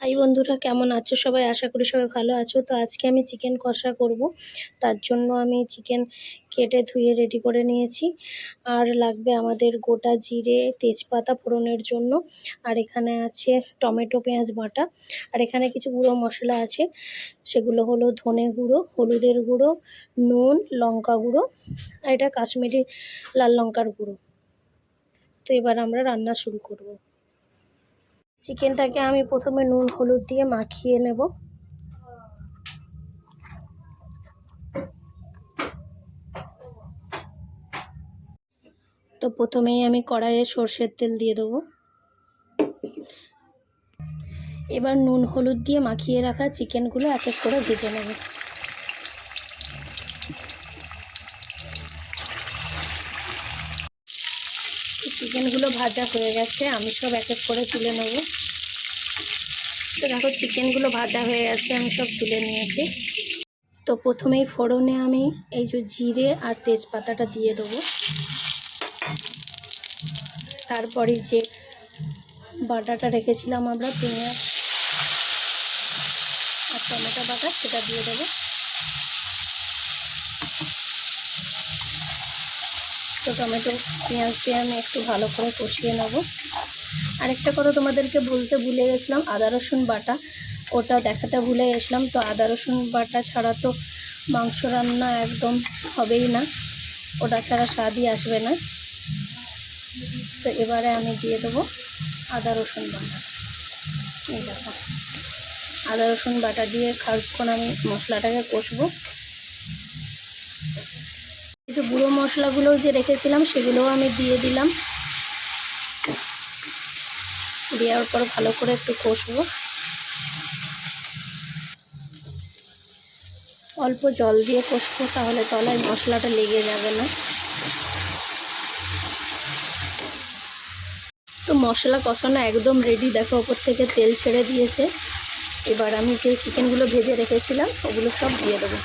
High বন্ধুরা, কেমন আছো সবাই? আশা করি সবাই ভালো আছো। তো আজকে আমি চিকেন কষা করব। তার জন্য আমি চিকেন কেটে ধুয়ে রেডি করে নিয়েছি। আর লাগবে আমাদের গোটা জিরে, তেজপাতা ফোড়নের জন্য। আর এখানে আছে টমেটো, পেঁয়াজ বাটা। আর এখানে কিছু গুঁড়ো মশলা আছে, সেগুলো হলো ধনে গুঁড়ো, হলুদের গুঁড়ো, নুন, লঙ্কা গুঁড়ো, আর এটা কাশ্মীরি লাল লঙ্কার গুঁড়ো। তো এবার আমরা রান্না শুরু করব। চিকেনটাকে আমি প্রথমে নুন হলুদ দিয়ে মাখিয়ে নেব। তো প্রথমেই আমি কড়াইয়ে সর্ষের তেল দিয়ে দেবো। এবার নুন হলুদ দিয়ে মাখিয়ে রাখা চিকেনগুলো এক এক করে ভেজে নেব। চিকেনগুলো ভাজা হয়ে গেছে, আমি সব এক এক করে তুলে নেব। তো দেখো চিকেনগুলো ভাজা হয়ে গেছে, আমি সব তুলে নিয়েছি। তো প্রথমেই ফোড়নে আমি এই যে জিরে আর তেজপাতাটা দিয়ে দেবো। তারপরে যে বাটাটা রেখেছিলাম আমরা পেঁয়াজ আর টমেটো বাটা, সেটা দিয়ে দেবো। তো টমেটো পেঁয়াজ দিয়ে আমি একটু ভালো করে কষিয়ে নেব। আরেকটা কথা তোমাদেরকে বলতে ভুলে গেছিলাম, আদা রসুন বাটা, ওটা দেখাতে ভুলে গেছিলাম। তো আদা রসুন বাটা ছাড়া তো মাংস রান্না একদম হবেই না, ওটা ছাড়া স্বাদই আসবে না। তো এবারে আমি দিয়ে দেবো আদা রসুন বাটা। এই দেখো, আদা রসুন বাটা দিয়ে খানিকক্ষণ আমি মশলাটাকে কষবো। কিছু গুঁড়ো মশলাগুলো যে রেখেছিলাম সেগুলোও আমি দিয়ে দিলাম। দেওয়ার পর ভালো করে একটু কষবো। অল্প জল দিয়ে কষবো, তাহলে তলায় মশলাটা লেগে যাবে না। তো মশলা কষানো একদম রেডি, দেখো ওপর থেকে তেল ছেড়ে দিয়েছে। এবার আমি যে চিকেনগুলো ভেজে রেখেছিলাম ওগুলো সব দিয়ে দেবো।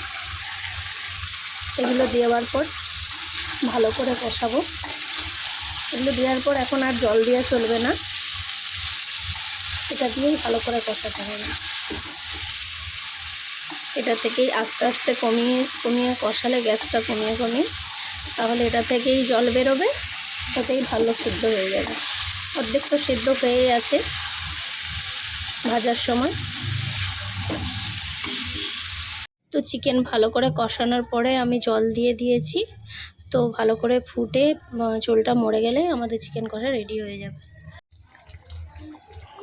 এগুলো দেওয়ার পর ভালো করে কষাবো। এগুলো দেওয়ার পর এখন আর জল দেওয়া চলবে না, এটা দিয়েই ভালো করে কষাতে হবে। এটা থেকেই আস্তে আস্তে কমিয়ে কমিয়ে কষালে, গ্যাসটা কমিয়ে কমিয়ে, তাহলে এটা থেকেই জল বেরোবে, তাতেই ভালো সিদ্ধ হয়ে যাবে। অর্ধেক তো সিদ্ধ হয়েই আছে ভাজার সময়। তো চিকেন ভালো করে কষানোর পরে আমি জল দিয়ে দিয়েছি। তো ভালো করে ফুটে ঝোলটা মরে গেলে আমাদের চিকেন কষা রেডি হয়ে যাবে।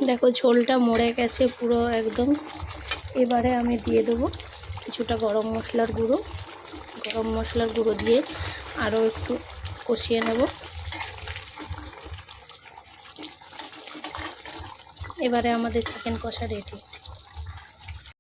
দেখো ঝোলটা মরে গেছে পুরো একদম। এবারে আমি দিয়ে দেবো কিছুটা গরম মশলার গুঁড়ো। গরম মশলার গুঁড়ো দিয়ে আরও একটু কষিয়ে নেব। এবারে আমাদের চিকেন কষা রেডি।